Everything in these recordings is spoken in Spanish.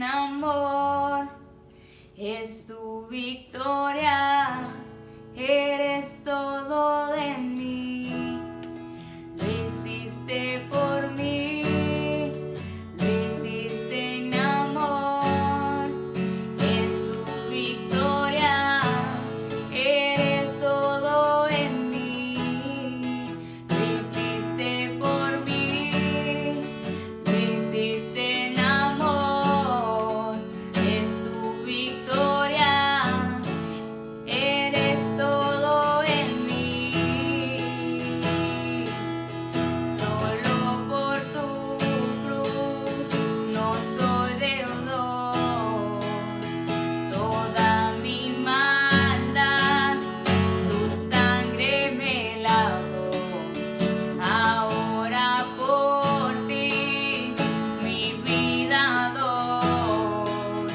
amor, es tu victoria, eres todo de mí, lo hiciste por mí, lo hiciste en amor, es tu victoria, eres todo en mí, lo hiciste por mí, lo hiciste en amor, es tu victoria, eres todo en mí. Solo por tu cruz no soy deudor, toda mi maldad tu sangre me lavó. Ahora por ti mi vida doy,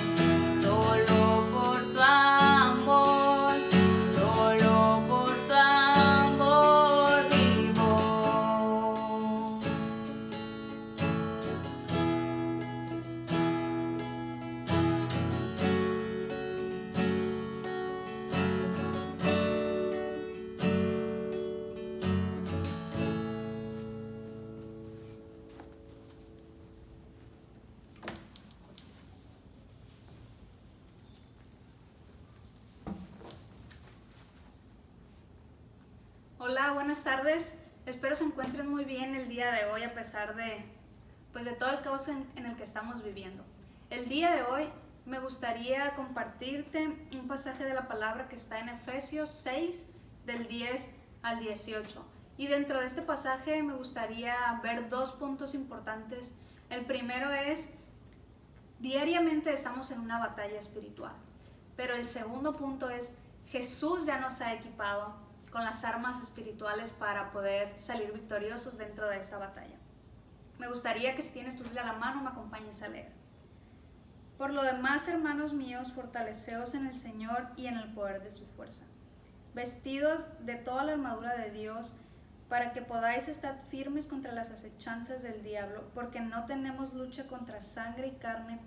solo por tu amor, solo por tu amor vivo. Hola, buenas tardes. Espero se encuentren muy bien el día de hoy a pesar de todo el caos en el que estamos viviendo. El día de hoy me gustaría compartirte un pasaje de la palabra que está en Efesios 6 del 10 al 18. Y dentro de este pasaje me gustaría ver dos puntos importantes. El primero es, diariamente estamos en una batalla espiritual. Pero el segundo punto es, Jesús ya nos ha equipado con las armas espirituales para poder salir victoriosos dentro de esta batalla. Me gustaría que si tienes tu Biblia a la mano me acompañes a leer. Por lo demás, hermanos míos, fortaleceos en el Señor y en el poder de su fuerza, vestidos de toda la armadura de Dios, para que podáis estar firmes contra las acechanzas del diablo, porque no tenemos lucha contra sangre y carne,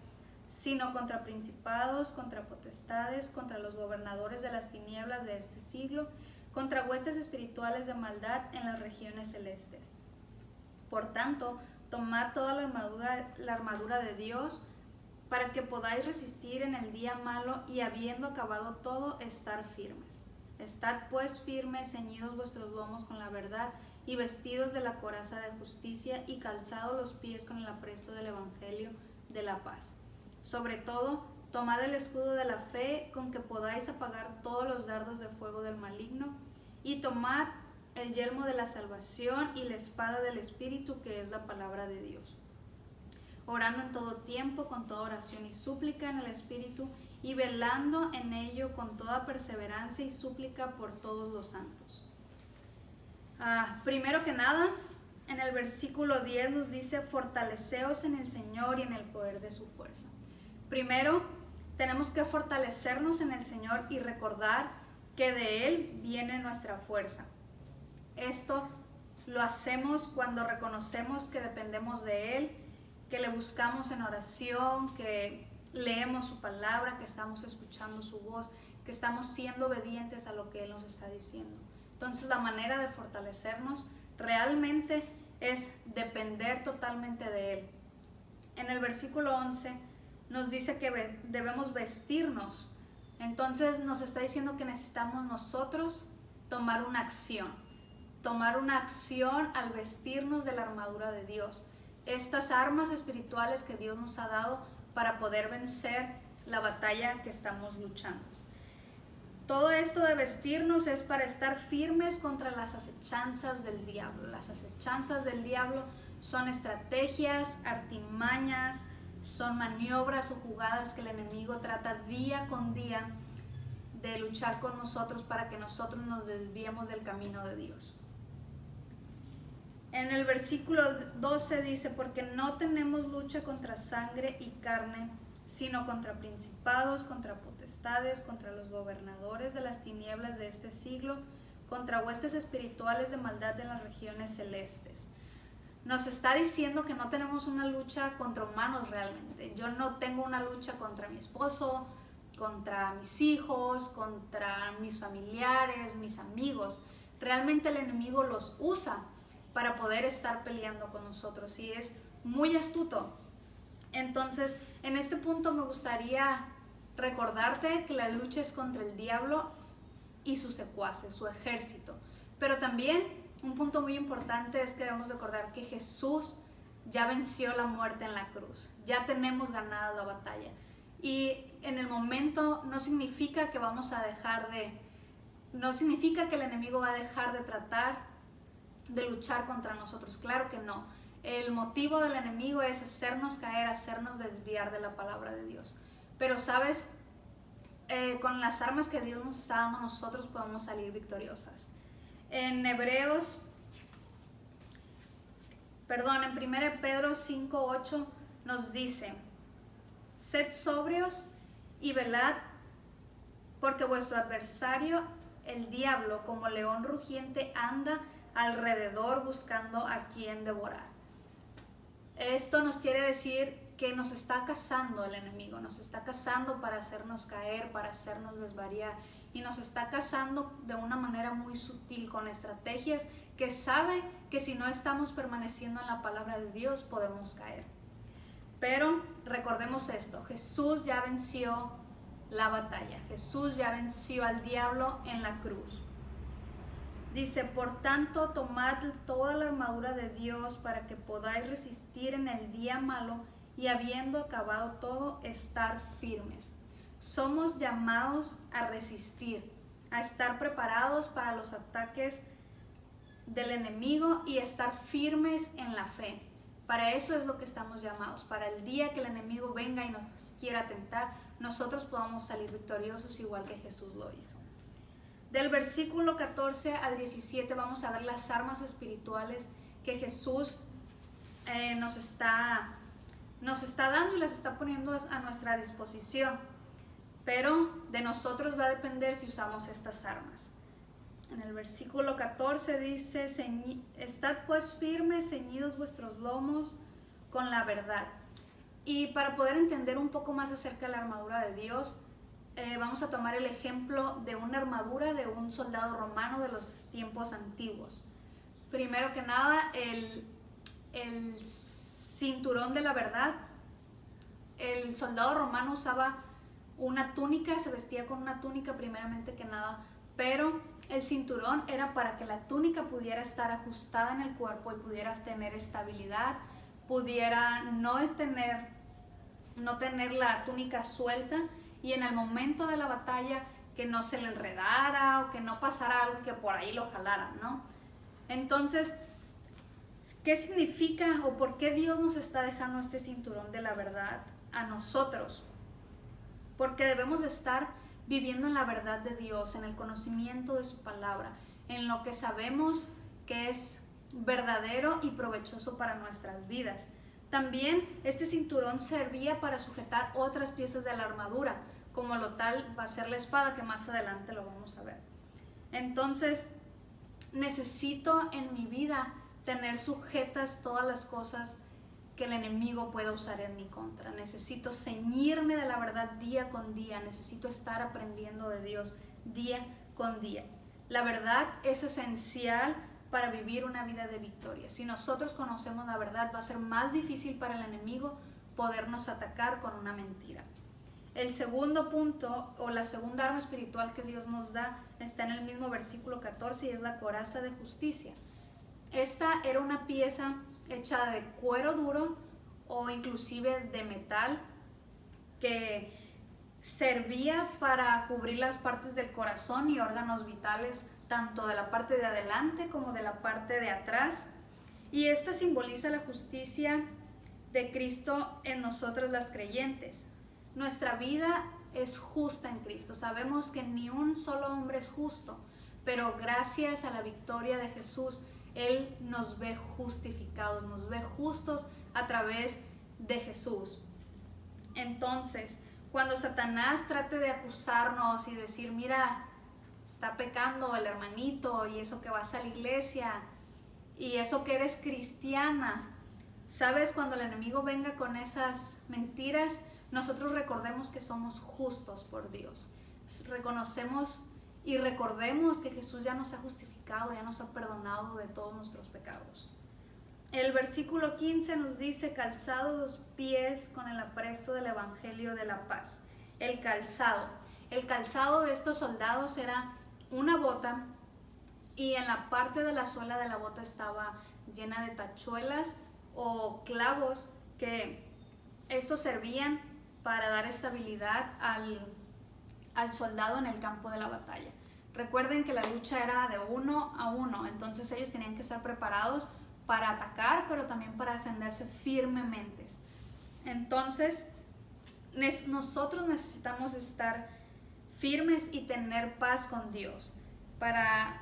sino contra principados, contra potestades, contra los gobernadores de las tinieblas de este siglo, contra huestes espirituales de maldad en las regiones celestes. Por tanto, tomad toda la armadura de Dios, para que podáis resistir en el día malo y habiendo acabado todo, estar firmes. Estad pues firmes, ceñidos vuestros lomos con la verdad y vestidos de la coraza de justicia y calzados los pies con el apresto del evangelio de la paz. Sobre todo, tomad el escudo de la fe con que podáis apagar todos los dardos de fuego del maligno y tomad el yelmo de la salvación y la espada del Espíritu, que es la palabra de Dios, orando en todo tiempo con toda oración y súplica en el Espíritu y velando en ello con toda perseverancia y súplica por todos los santos. Primero que nada, en el versículo 10 nos dice, fortaleceos en el Señor y en el poder de su fuerza. Primero, tenemos que fortalecernos en el Señor y recordar que de Él viene nuestra fuerza. Esto lo hacemos cuando reconocemos que dependemos de Él, que le buscamos en oración, que leemos su palabra, que estamos escuchando su voz, que estamos siendo obedientes a lo que Él nos está diciendo. Entonces, la manera de fortalecernos realmente es depender totalmente de Él. En el versículo 11 nos dice que debemos vestirnos. Entonces nos está diciendo que necesitamos nosotros tomar una acción al vestirnos de la armadura de Dios. Estas armas espirituales que Dios nos ha dado para poder vencer la batalla que estamos luchando. Todo esto de vestirnos es para estar firmes contra las acechanzas del diablo. Las acechanzas del diablo son estrategias, artimañas, son maniobras o jugadas que el enemigo trata día con día de luchar con nosotros para que nosotros nos desviemos del camino de Dios. En el versículo 12 dice, porque no tenemos lucha contra sangre y carne, sino contra principados, contra potestades, contra los gobernadores de las tinieblas de este siglo, contra huestes espirituales de maldad en las regiones celestes. nos está diciendo que no tenemos una lucha contra humanos realmente. Yo no tengo una lucha contra mi esposo, contra mis hijos, contra mis familiares, mis amigos. Realmente el enemigo los usa para poder estar peleando con nosotros y es muy astuto. Entonces, en este punto me gustaría recordarte que la lucha es contra el diablo y sus secuaces, su ejército. Pero también un punto muy importante es que debemos recordar que Jesús ya venció la muerte en la cruz. Ya tenemos ganada la batalla. Y en el momento no significa que no significa que el enemigo va a dejar de tratar de luchar contra nosotros. Claro que no. El motivo del enemigo es hacernos caer, hacernos desviar de la palabra de Dios. Pero sabes, con las armas que Dios nos está dando, nosotros podemos salir victoriosas. En 1 Pedro 5:8 nos dice: sed sobrios y velad, porque vuestro adversario, el diablo, como león rugiente, anda alrededor buscando a quien devorar. Esto nos quiere decir que nos está cazando el enemigo, nos está cazando para hacernos caer, para hacernos desvariar, y nos está cazando de una manera muy sutil, con estrategias que sabe que si no estamos permaneciendo en la palabra de Dios podemos caer. Pero recordemos esto: Jesús ya venció la batalla, Jesús ya venció al diablo en la cruz. Dice: por tanto, tomad toda la armadura de Dios para que podáis resistir en el día malo, y habiendo acabado todo, estar firmes. Somos llamados a resistir, a estar preparados para los ataques del enemigo y estar firmes en la fe. Para eso es lo que estamos llamados, para el día que el enemigo venga y nos quiera tentar, nosotros podamos salir victoriosos igual que Jesús lo hizo. Del versículo 14 al 17 vamos a ver las armas espirituales que Jesús nos está dando y las está poniendo a nuestra disposición. Pero de nosotros va a depender si usamos estas armas. En el versículo 14 dice: estad pues firmes, ceñidos vuestros lomos con la verdad. Y para poder entender un poco más acerca de la armadura de Dios, vamos a tomar el ejemplo de una armadura de un soldado romano de los tiempos antiguos. Primero que nada, el cinturón de la verdad. El soldado romano usaba una túnica, se vestía con una túnica primeramente que nada, pero el cinturón era para que la túnica pudiera estar ajustada en el cuerpo y pudiera tener estabilidad, pudiera no tener la túnica suelta, y en el momento de la batalla que no se le enredara o que no pasara algo y que por ahí lo jalaran, ¿no? Entonces, ¿qué significa o por qué Dios nos está dejando este cinturón de la verdad a nosotros? Porque debemos de estar viviendo en la verdad de Dios, en el conocimiento de su palabra, en lo que sabemos que es verdadero y provechoso para nuestras vidas. También este cinturón servía para sujetar otras piezas de la armadura, como lo tal va a ser la espada, que más adelante lo vamos a ver. Entonces, necesito en mi vida tener sujetas todas las cosas que el enemigo pueda usar en mi contra. Necesito ceñirme de la verdad día con día. Necesito estar aprendiendo de Dios día con día. La verdad es esencial para vivir una vida de victoria. Si nosotros conocemos la verdad, va a ser más difícil para el enemigo podernos atacar con una mentira. El segundo punto, o la segunda arma espiritual que Dios nos da, está en el mismo versículo 14, y es la coraza de justicia. Esta era una pieza hecha de cuero duro o inclusive de metal, que servía para cubrir las partes del corazón y órganos vitales, tanto de la parte de adelante como de la parte de atrás. Y esta simboliza la justicia de Cristo en nosotros las creyentes. Nuestra vida es justa en Cristo. Sabemos que ni un solo hombre es justo, pero gracias a la victoria de Jesús, Él nos ve justificados, nos ve justos a través de Jesús. Entonces, cuando Satanás trate de acusarnos y decir: mira, está pecando el hermanito y eso que vas a la iglesia, y eso que eres cristiana. ¿Sabes? Cuando el enemigo venga con esas mentiras, nosotros recordemos que somos justos por Dios. Reconocemos y recordemos que Jesús ya nos ha justificado, ya nos ha perdonado de todos nuestros pecados. El versículo 15 nos dice: calzados los pies con el apresto del evangelio de la paz. El calzado de estos soldados era una bota, y en la parte de la suela de la bota estaba llena de tachuelas o clavos, que estos servían para dar estabilidad al soldado en el campo de la batalla. Recuerden que la lucha era de 1 a 1, entonces ellos tenían que estar preparados para atacar, pero también para defenderse firmemente. Entonces, nosotros necesitamos estar firmes y tener paz con Dios para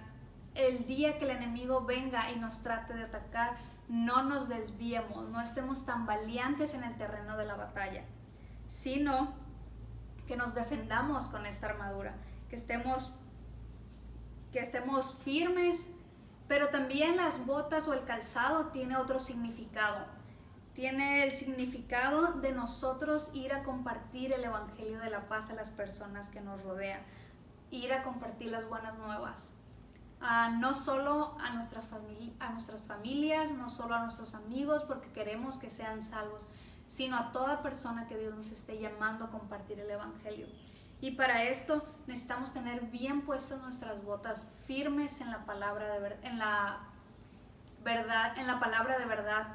el día que el enemigo venga y nos trate de atacar, no nos desviemos, no estemos tan valientes en el terreno de la batalla, sino que nos defendamos con esta armadura, que estemos firmes. Pero también las botas o el calzado tiene otro significado. Tiene el significado de nosotros ir a compartir el evangelio de la paz a las personas que nos rodean, ir a compartir las buenas nuevas. No solo a nuestras familias, no solo a nuestros amigos, porque queremos que sean salvos, sino a toda persona que Dios nos esté llamando a compartir el evangelio. Y para esto necesitamos tener bien puestas nuestras botas, firmes en la palabra de verdad,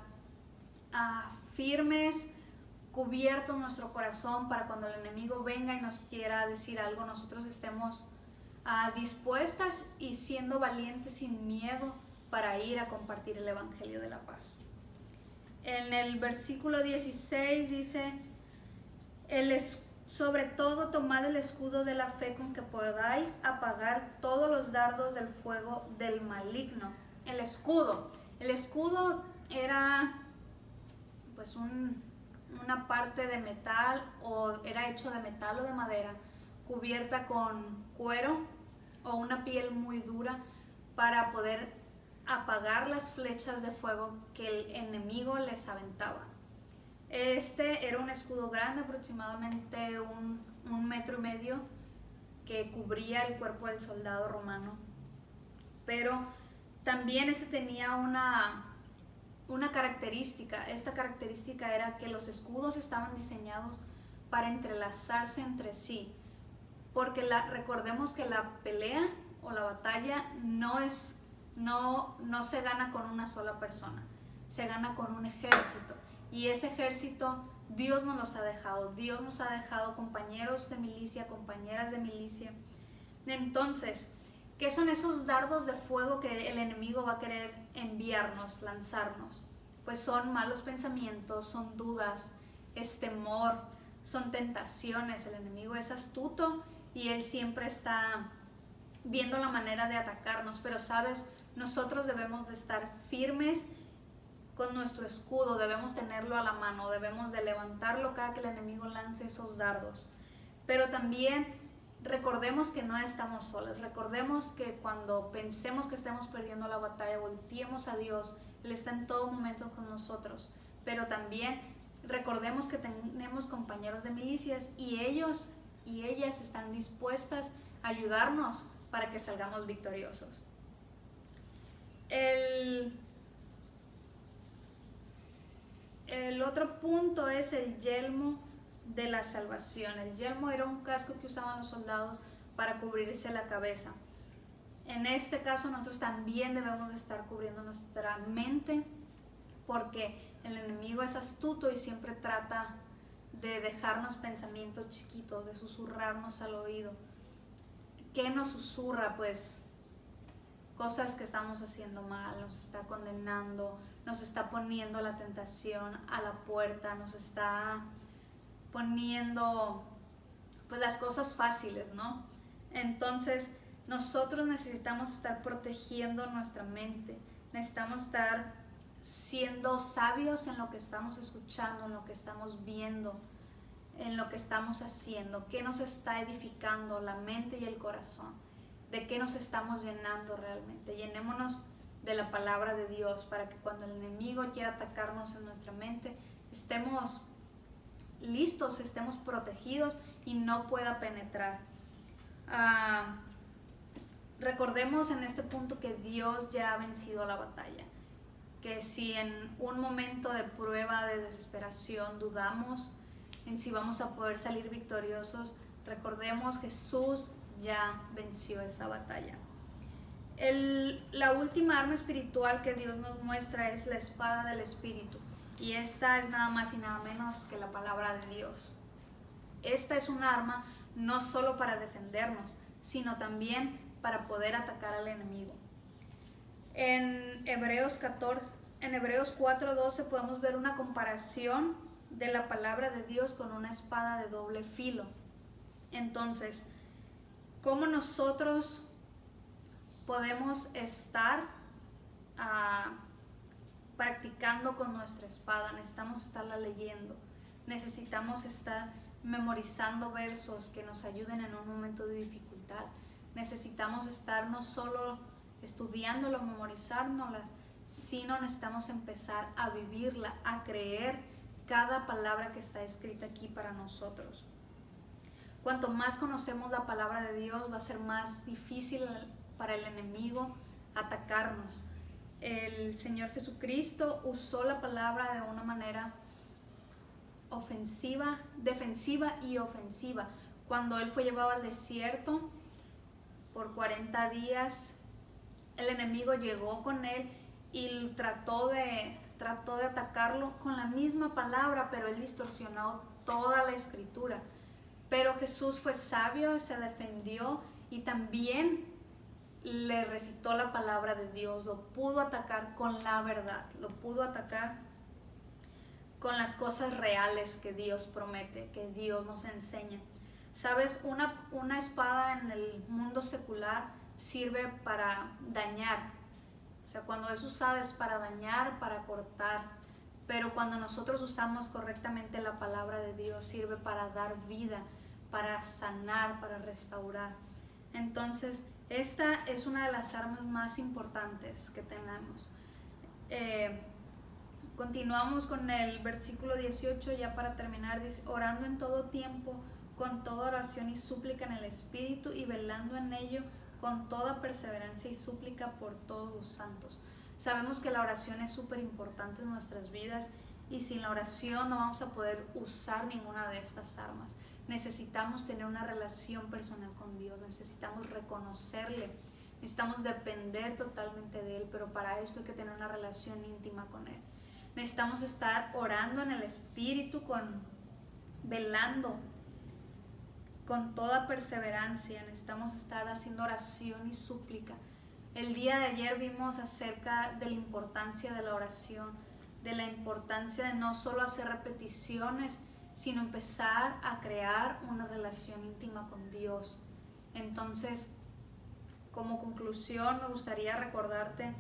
firmes, cubierto nuestro corazón, para cuando el enemigo venga y nos quiera decir algo, nosotros estemos dispuestas y siendo valientes sin miedo para ir a compartir el evangelio de la paz. En el versículo 16 dice: sobre todo tomad el escudo de la fe con que podáis apagar todos los dardos del fuego del maligno. El escudo era pues una parte de metal, o era hecho de metal o de madera, cubierta con cuero o una piel muy dura, para poder apagar las flechas de fuego que el enemigo les aventaba. Este era un escudo grande, aproximadamente un metro y medio, que cubría el cuerpo del soldado romano. Pero también este tenía una característica. Esta característica era que los escudos estaban diseñados para entrelazarse entre sí, porque recordemos que la pelea o la batalla no se gana con una sola persona, se gana con un ejército. Y ese ejército Dios nos los ha dejado. Dios nos ha dejado compañeros de milicia, compañeras de milicia. Entonces, ¿qué son esos dardos de fuego que el enemigo va a querer enviarnos, lanzarnos? Pues son malos pensamientos, son dudas, es temor, son tentaciones. El enemigo es astuto y él siempre está viendo la manera de atacarnos. Pero, ¿sabes? Nosotros debemos de estar firmes con nuestro escudo, debemos tenerlo a la mano, debemos de levantarlo cada que el enemigo lance esos dardos. Pero también recordemos que no estamos solas, recordemos que cuando pensemos que estemos perdiendo la batalla, volteemos a Dios. Él está en todo momento con nosotros. Pero también recordemos que tenemos compañeros de milicias, y ellos y ellas están dispuestas a ayudarnos para que salgamos victoriosos. El otro punto es el yelmo de la salvación. El yelmo era un casco que usaban los soldados para cubrirse la cabeza. En este caso nosotros también debemos de estar cubriendo nuestra mente, porque el enemigo es astuto y siempre trata de dejarnos pensamientos chiquitos, de susurrarnos al oído. ¿Qué nos susurra? Pues cosas que estamos haciendo mal, nos está condenando, nos está poniendo la tentación a la puerta, nos está poniendo pues las cosas fáciles, ¿no? Entonces nosotros necesitamos estar protegiendo nuestra mente, necesitamos estar siendo sabios en lo que estamos escuchando, en lo que estamos viendo, en lo que estamos haciendo, qué nos está edificando la mente y el corazón, de qué nos estamos llenando realmente. Llenémonos de la palabra de Dios, para que cuando el enemigo quiera atacarnos en nuestra mente, estemos listos, estemos protegidos y no pueda penetrar. Recordemos en este punto que Dios ya ha vencido la batalla, que si en un momento de prueba, de desesperación, dudamos en si vamos a poder salir victoriosos, recordemos que Jesús ya venció esta batalla. La última arma espiritual que Dios nos muestra es la espada del Espíritu, y esta es nada más y nada menos que la palabra de Dios. Esta es un arma no solo para defendernos, sino también para poder atacar al enemigo. En Hebreos 4:12 podemos ver una comparación de la palabra de Dios con una espada de doble filo. Entonces, ¿cómo nosotros podemos estar practicando con nuestra espada? Necesitamos estarla leyendo, necesitamos estar memorizando versos que nos ayuden en un momento de dificultad. Necesitamos estar no solo estudiándolo, memorizándolas, sino necesitamos empezar a vivirla, a creer cada palabra que está escrita aquí para nosotros. Cuanto más conocemos la palabra de Dios, va a ser más difícil para el enemigo atacarnos. El Señor Jesucristo usó la palabra de una manera defensiva y ofensiva. Cuando Él fue llevado al desierto por 40 días, el enemigo llegó con Él y trató de atacarlo con la misma palabra, pero Él distorsionó toda la escritura. Pero Jesús fue sabio, se defendió y también le recitó la palabra de Dios. Lo pudo atacar con la verdad, lo pudo atacar con las cosas reales que Dios promete, que Dios nos enseña. Sabes, una espada en el mundo secular sirve para dañar. O sea, cuando es usada es para dañar, para cortar. Pero cuando nosotros usamos correctamente la palabra de Dios, sirve para dar vida, para sanar, para restaurar. Entonces, esta es una de las armas más importantes que tenemos. Continuamos con el versículo 18, ya para terminar. Dice: orando en todo tiempo, con toda oración y súplica en el Espíritu, y velando en ello con toda perseverancia y súplica por todos los santos. Sabemos que la oración es súper importante en nuestras vidas, y sin la oración no vamos a poder usar ninguna de estas armas. Necesitamos tener una relación personal con Dios, necesitamos reconocerle, necesitamos depender totalmente de Él, pero para esto hay que tener una relación íntima con Él. Necesitamos estar orando en el Espíritu, velando con toda perseverancia. Necesitamos estar haciendo oración y súplica. El día de ayer vimos acerca de la importancia de la oración, de la importancia de no solo hacer repeticiones, sino empezar a crear una relación íntima con Dios. Entonces, como conclusión, me gustaría recordarte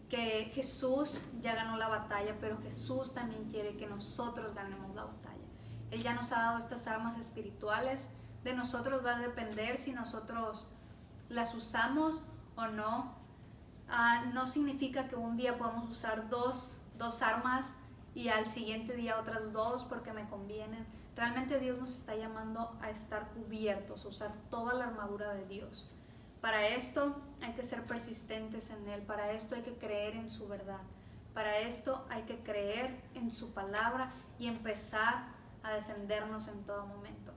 que Jesús ya ganó la batalla, pero Jesús también quiere que nosotros ganemos la batalla. Él ya nos ha dado estas armas espirituales. De nosotros va a depender si nosotros las usamos o no. No significa que un día podamos usar dos armas y al siguiente día otras dos porque me convienen. Realmente Dios nos está llamando a estar cubiertos, a usar toda la armadura de Dios. Para esto hay que ser persistentes en Él, para esto hay que creer en su verdad, para esto hay que creer en su palabra y empezar a defendernos en todo momento.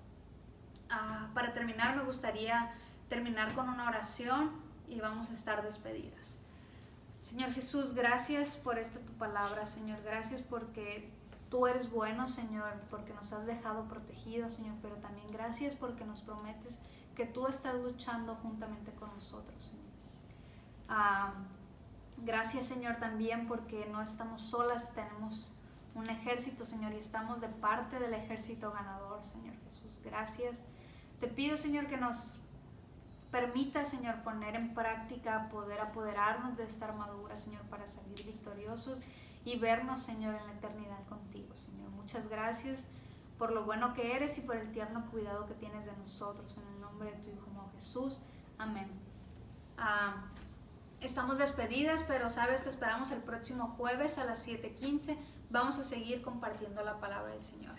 Para terminar, me gustaría terminar con una oración y vamos a estar despedidas. Señor Jesús, gracias por tu palabra, Señor. Gracias porque tú eres bueno, Señor, porque nos has dejado protegidos, Señor, pero también gracias porque nos prometes que tú estás luchando juntamente con nosotros, Señor. Gracias, Señor, también porque no estamos solas, tenemos un ejército, Señor, y estamos de parte del ejército ganador, Señor Jesús. Gracias. Te pido, Señor, que nos permita, Señor, poner en práctica, poder apoderarnos de esta armadura, Señor, para salir victoriosos y vernos, Señor, en la eternidad contigo, Señor. Muchas gracias por lo bueno que eres y por el tierno cuidado que tienes de nosotros. En el nombre de tu Hijo Jesús. Amén. estamos despedidas, pero sabes, te esperamos el próximo jueves a las 7:15. Vamos a seguir compartiendo la palabra del Señor.